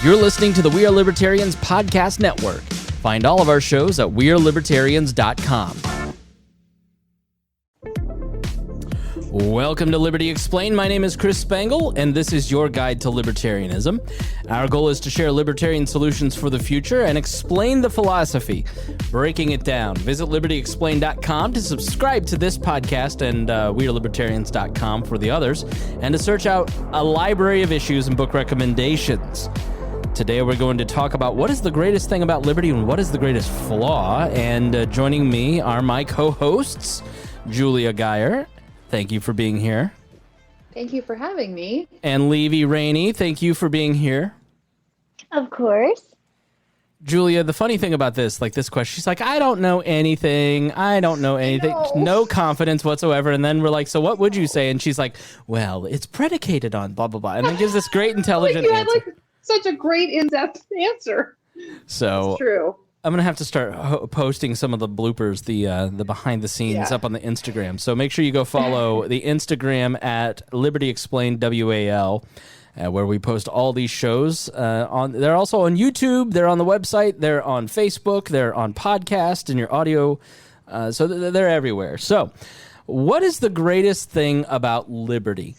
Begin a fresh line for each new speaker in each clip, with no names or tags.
You're listening to the We Are Libertarians podcast network. Find all of our shows at wearelibertarians.com. Welcome to Liberty Explained. My name is Chris Spangle, and this is your guide to libertarianism. Our goal is to share libertarian solutions for the future and explain the philosophy, breaking it down. Visit libertyexplained.com to subscribe to this podcast and wearelibertarians.com for the others, and to search out a library of issues and book recommendations. Today we're going to talk about what is the greatest thing about liberty and what is the greatest flaw. And joining me are my co-hosts, Julia Geyer. Thank you for being here.
Thank you for having me.
And Levy Rainey, thank you for being here.
Of course.
Julia, the funny thing about this question, she's like, I don't know anything. No confidence whatsoever. And then we're like, so what would you say? And she's like, well, it's predicated on blah, blah, blah. And then gives this great intelligent answer.
Such a great in-depth answer.
So
it's true. I'm
going to have to start posting some of the bloopers, the behind the scenes up on the Instagram. So make sure you go follow the Instagram at Liberty Explained WAL, where we post all these shows. They're also on YouTube. They're on the website. They're on Facebook. They're on podcast and your audio. So they're everywhere. So what is the greatest thing about liberty?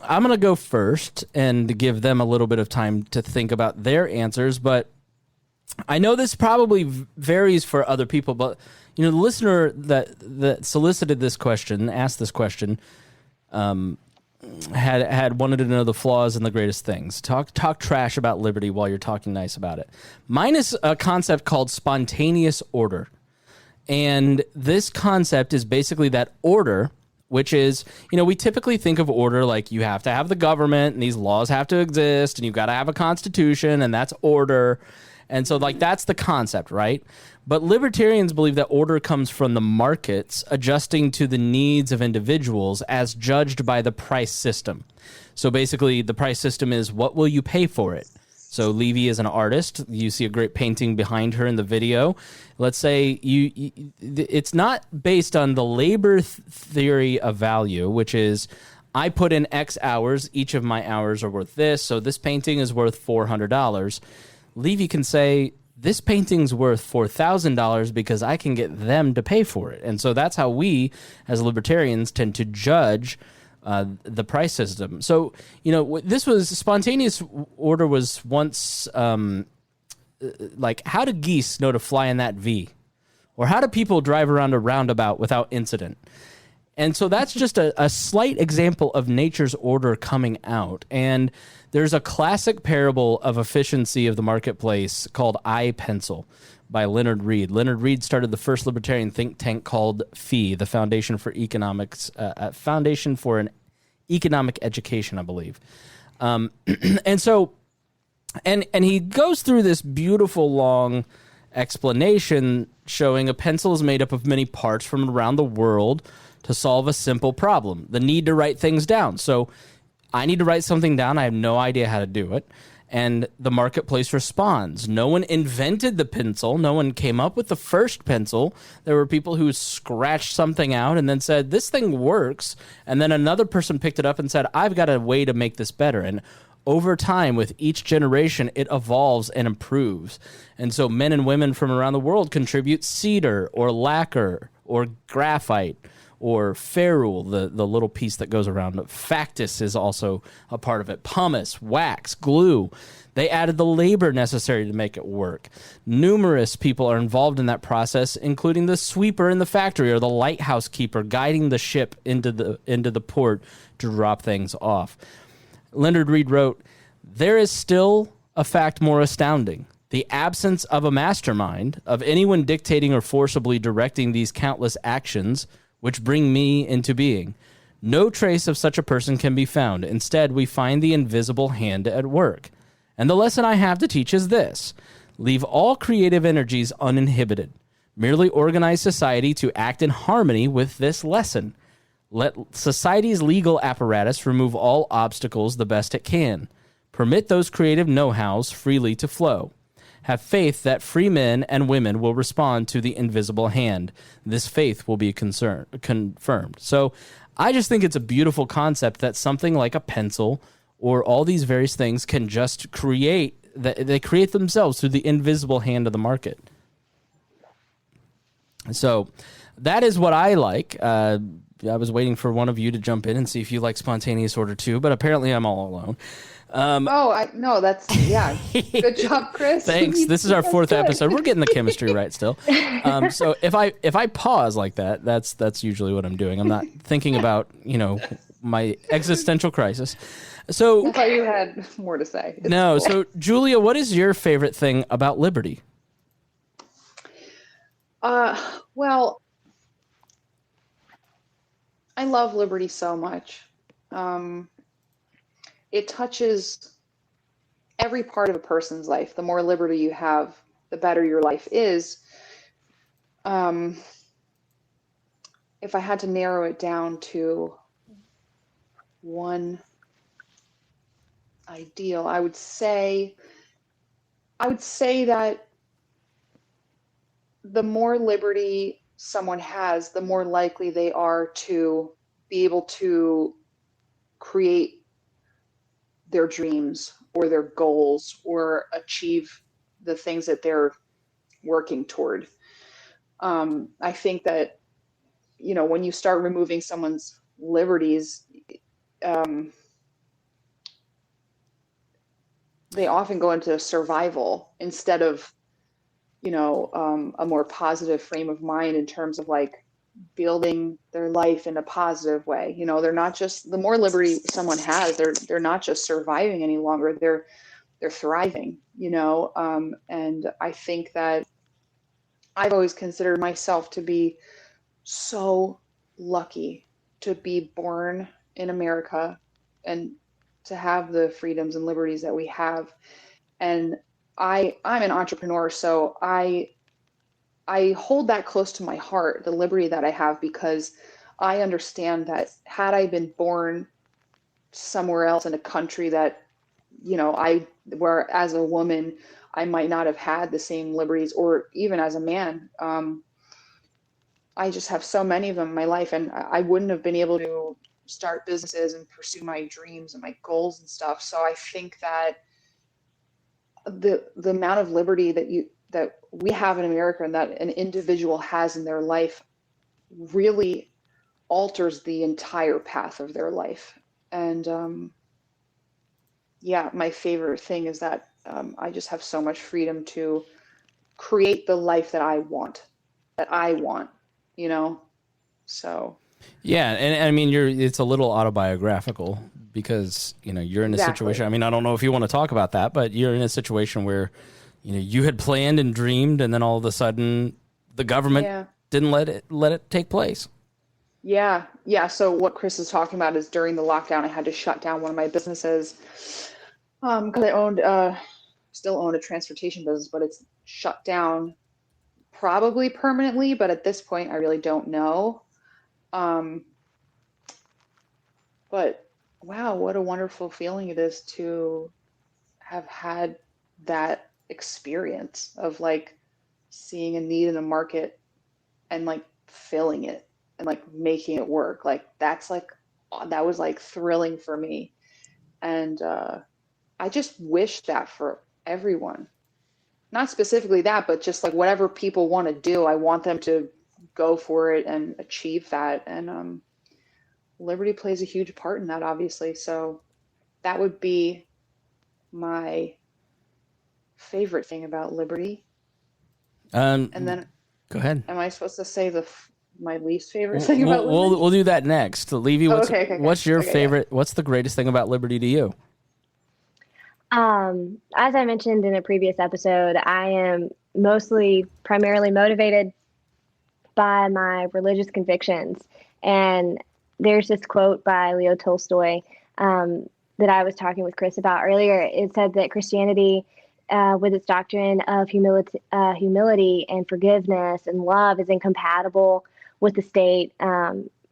I'm going to go first and give them a little bit of time to think about their answers, but I know this probably varies for other people, but the listener that solicited this question, asked this question, had wanted to know the flaws and the greatest things. Talk trash about liberty while you're talking nice about it. Mine is a concept called spontaneous order, and this concept is basically that order, which is, we typically think of order like you have to have the government and these laws have to exist and you've got to have a constitution and that's order. And so that's the concept, right? But libertarians believe that order comes from the markets adjusting to the needs of individuals as judged by the price system. So basically the price system is what will you pay for it? So Levy is an artist. You see a great painting behind her in the video. Let's say it's not based on the labor theory of value, which is I put in X hours. Each of my hours are worth this. So this painting is worth $400. Levy can say this painting's worth $4,000 because I can get them to pay for it. And so that's how we as libertarians tend to judge the price system. So, this was spontaneous order was once how do geese know to fly in that V? Or how do people drive around a roundabout without incident? And so that's just a slight example of nature's order coming out. And there's a classic parable of efficiency of the marketplace called I Pencil by Leonard Reed. Leonard Reed started the first libertarian think tank called FEE, the Foundation for Economics, Foundation for an Economic Education, I believe. And so, and he goes through this beautiful long explanation showing a pencil is made up of many parts from around the world to solve a simple problem, the need to write things down. So I need to write something down. I have no idea how to do it. And the marketplace responds. No one invented the pencil. No one came up with the first pencil. There were people who scratched something out and then said, this thing works. And then another person picked it up and said, I've got a way to make this better. And over time, with each generation, it evolves and improves. And so men and women from around the world contribute cedar or lacquer or graphite or ferrule, the little piece that goes around. Factus is also a part of it. Pumice, wax, glue. They added the labor necessary to make it work. Numerous people are involved in that process, including the sweeper in the factory or the lighthouse keeper guiding the ship into the port to drop things off. Leonard Reed wrote, there is still a fact more astounding. The absence of a mastermind, of anyone dictating or forcibly directing these countless actions which bring me into being. No trace of such a person can be found. Instead, we find the invisible hand at work. And the lesson I have to teach is this. Leave all creative energies uninhibited. Merely organize society to act in harmony with this lesson. Let society's legal apparatus remove all obstacles the best it can. Permit those creative know-hows freely to flow. Have faith that free men and women will respond to the invisible hand. This faith will be confirmed. So I just think it's a beautiful concept that something like a pencil or all these various things can just they create themselves through the invisible hand of the market. So that is what I like. I was waiting for one of you to jump in and see if you like spontaneous order too, but apparently I'm all alone.
No, that's, yeah. Good job, Chris.
Thanks. This is our
That's
fourth
good.
episode. We're getting the chemistry right still. So if I pause like that, that's usually what I'm doing. I'm not thinking about, my existential crisis. So
I thought you had more to say. It's
no.
cool.
So Julia, what is your favorite thing about liberty?
Well, I love liberty so much. It touches every part of a person's life. The more liberty you have, the better your life is. If I had to narrow it down to one ideal, I would say that the more liberty someone has, the more likely they are to be able to create their dreams or their goals or achieve the things that they're working toward. I think that, when you start removing someone's liberties, they often go into survival instead of, a more positive frame of mind in terms of like building their life in a positive way. They're not just, the more liberty someone has, they're not just surviving any longer, they're thriving, and I think that I've always considered myself to be so lucky to be born in America and to have the freedoms and liberties that we have. And I'm an entrepreneur, so I hold that close to my heart, the liberty that I have, because I understand that had I been born somewhere else in a country that, where as a woman, I might not have had the same liberties, or even as a man. I just have so many of them in my life, and I wouldn't have been able to start businesses and pursue my dreams and my goals and stuff. So I think that the amount of liberty that we have in America and that an individual has in their life really alters the entire path of their life. And my favorite thing is that I just have so much freedom to create the life that I want, so.
Yeah, and I mean, it's a little autobiographical because, you're in a situation. I mean, I don't know if you want to talk about that, but you're in a situation where, you had planned and dreamed, and then all of a sudden the government didn't let it take place.
Yeah. So what Chris is talking about is during the lockdown, I had to shut down one of my businesses because I still own a transportation business, but it's shut down probably permanently. But at this point, I really don't know. But wow, what a wonderful feeling it is to have had that experience of like seeing a need in a market and like filling it and like making it work. Like that was like thrilling for me. And I just wish that for everyone, not specifically that, but just like whatever people want to do, I want them to go for it and achieve that. And liberty plays a huge part in that, obviously. So that would be my favorite thing about liberty. And then
go ahead.
Am I supposed to say my least favorite thing about liberty?
We'll do that next. Levy, what's your favorite?
Yeah.
What's the greatest thing about liberty to you?
As I mentioned in a previous episode, I am primarily motivated by my religious convictions. And there's this quote by Leo Tolstoy that I was talking with Chris about earlier. It said that Christianity, with its doctrine of humility and forgiveness and love, is incompatible with the state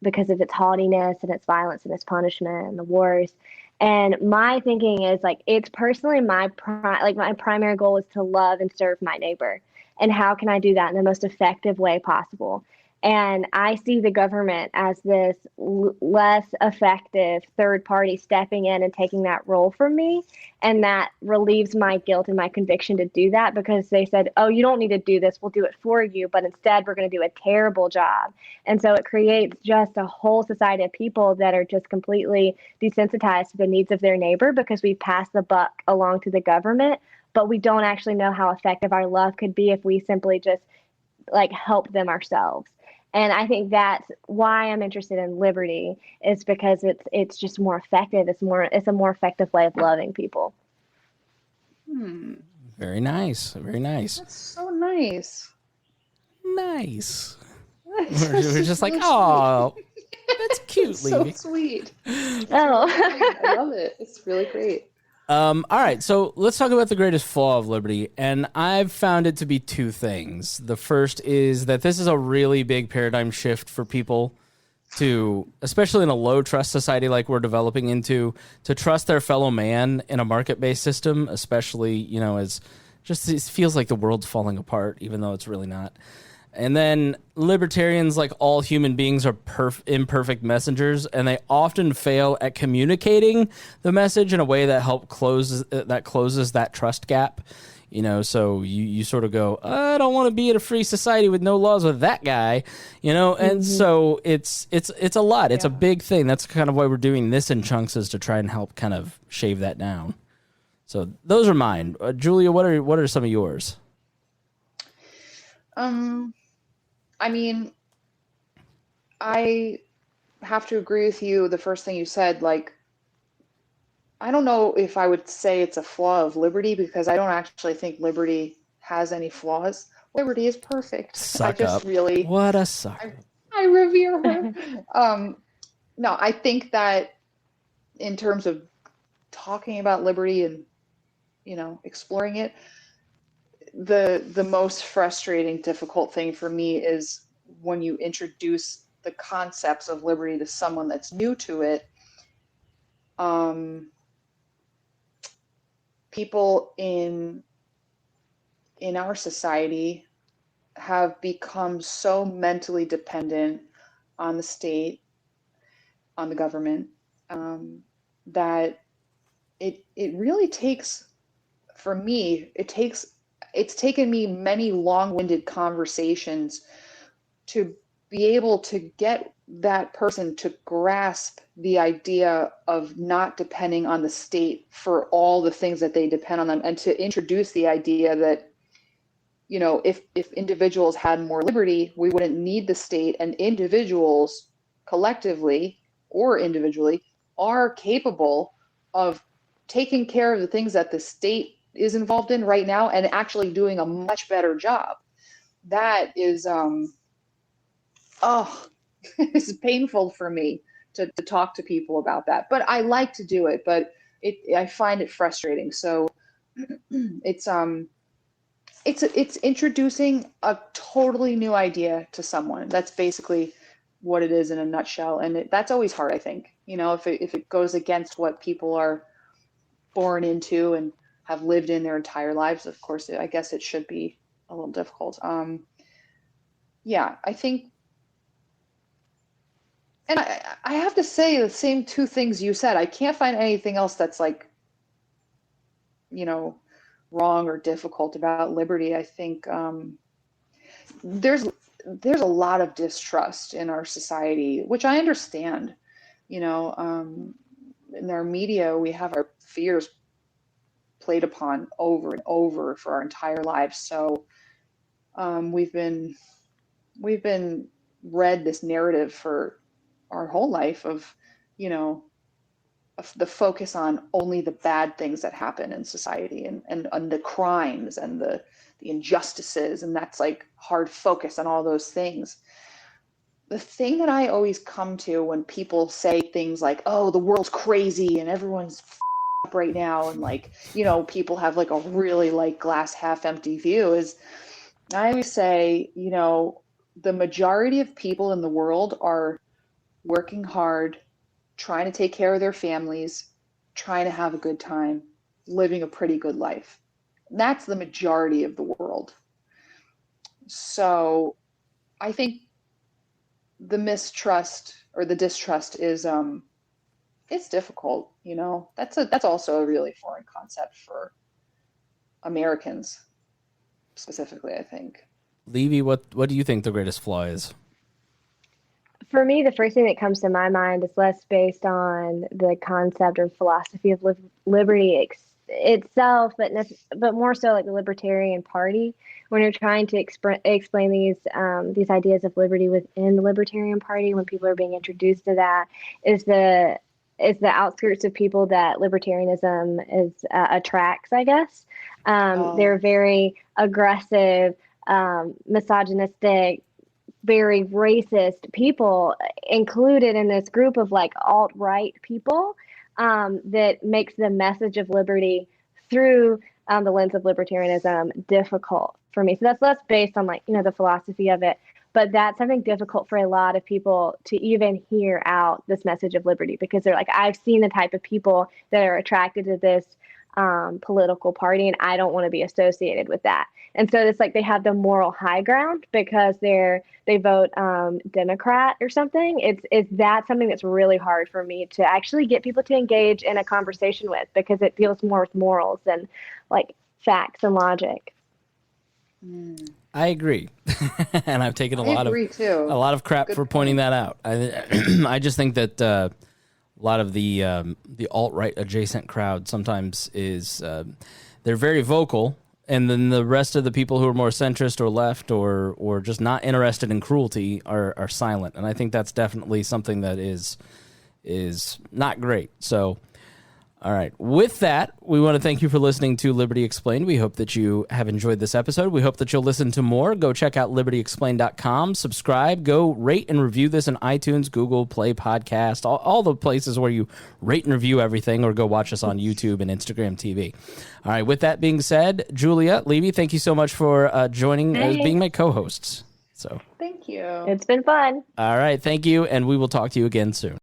because of its haughtiness and its violence and its punishment and the wars. And my thinking is like, it's personally my primary goal is to love and serve my neighbor. And how can I do that in the most effective way possible? And I see the government as this less effective third party stepping in and taking that role from me. And that relieves my guilt and my conviction to do that, because they said, oh, you don't need to do this. We'll do it for you. But instead, we're going to do a terrible job. And so it creates just a whole society of people that are just completely desensitized to the needs of their neighbor, because we pass the buck along to the government, but we don't actually know how effective our love could be if we simply just like help them ourselves. And I think that's why I'm interested in liberty, is because it's just more effective. It's a more effective way of loving people.
Very nice. Very nice.
That's so nice.
Nice. We're just like, oh, that's cute,
It's so
Levy.
sweet.
Oh,
I love it. It's really great.
All right, so let's talk about the greatest flaw of liberty, and I've found it to be two things. The first is that this is a really big paradigm shift for people to, especially in a low trust society like we're developing into, to trust their fellow man in a market-based system, especially, you know, as just it feels like the world's falling apart, even though it's really not. And then libertarians, like all human beings, are imperfect messengers, and they often fail at communicating the message in a way that closes that trust gap. You know, so you sort of go, I don't want to be in a free society with no laws with that guy, you know, and so it's a lot. It's a big thing. That's kind of why we're doing this in chunks, is to try and help kind of shave that down. So those are mine. Julia, what are some of yours?
I mean, I have to agree with you. The first thing you said, like, I don't know if I would say it's a flaw of liberty, because I don't actually think liberty has any flaws. Liberty is perfect.
Suck
I just
up.
really,
What a sucker.
I revere her. No, I think that in terms of talking about liberty and, you know, exploring it, the most frustrating, difficult thing for me is when you introduce the concepts of liberty to someone that's new to it. People in our society have become so mentally dependent on the state, on the government, that it really takes, for me, it's taken me many long-winded conversations to be able to get that person to grasp the idea of not depending on the state for all the things that they depend on them, and to introduce the idea that, you know, if individuals had more liberty, we wouldn't need the state, and individuals collectively or individually are capable of taking care of the things that the state is involved in right now, and actually doing a much better job. That is, it's painful for me to talk to people about that, but I like to do it, but I find it frustrating. So it's introducing a totally new idea to someone. That's basically what it is in a nutshell. And that's always hard, I think, you know, if it goes against what people are born into and have lived in their entire lives. Of course, I guess it should be a little difficult. Yeah, I think, and I have to say the same two things you said. I can't find anything else that's like, you know, wrong or difficult about liberty. I think there's a lot of distrust in our society, which I understand. You know, in our media, we have our fears played upon over and over for our entire lives. So we've been read this narrative for our whole life of, you know, of the focus on only the bad things that happen in society, and the crimes and the injustices, and that's like hard focus on all those things. The thing that I always come to when people say things like, oh, the world's crazy and everyone's up right now, and like, you know, people have like a really like glass half empty view, is I always say, you know, the majority of people in the world are working hard, trying to take care of their families, trying to have a good time, living a pretty good life. That's the majority of the world. So I think the mistrust or the distrust is it's difficult, you know. That's also a really foreign concept for Americans specifically, I think.
Levy, what do you think the greatest flaw is?
For me, the first thing that comes to my mind is less based on the concept or philosophy of liberty itself, but more so like the Libertarian Party. When you're trying to explain these ideas of liberty within the Libertarian Party, when people are being introduced to that, is the outskirts of people that libertarianism attracts, I guess. They're very aggressive, misogynistic, very racist people included in this group of like alt-right people that makes the message of liberty through the lens of libertarianism difficult for me. So that's less based on like, you know, the philosophy of it, but that's something difficult for a lot of people to even hear out this message of liberty, because they're like, I've seen the type of people that are attracted to this political party, and I don't want to be associated with that. And so it's like they have the moral high ground because they vote Democrat or something. It's that something that's really hard for me to actually get people to engage in a conversation with, because it deals more with morals and like facts and logic.
I agree, and I've taken a lot of crap
Good
for
point.
pointing that out. I just think that a lot of the alt-right adjacent crowd sometimes is they're very vocal, and then the rest of the people who are more centrist or left or just not interested in cruelty are silent, and I think that's definitely something that is not great. So, all right. With that, we want to thank you for listening to Liberty Explained. We hope that you have enjoyed this episode. We hope that you'll listen to more. Go check out libertyexplained.com. Subscribe. Go rate and review this on iTunes, Google Play Podcast, all the places where you rate and review everything, or go watch us on YouTube and Instagram TV. All right. With that being said, Julia, Levy, thank you so much for joining as being my co-hosts. So
Thank you.
It's been fun.
all right. Thank you, and we will talk to you again soon.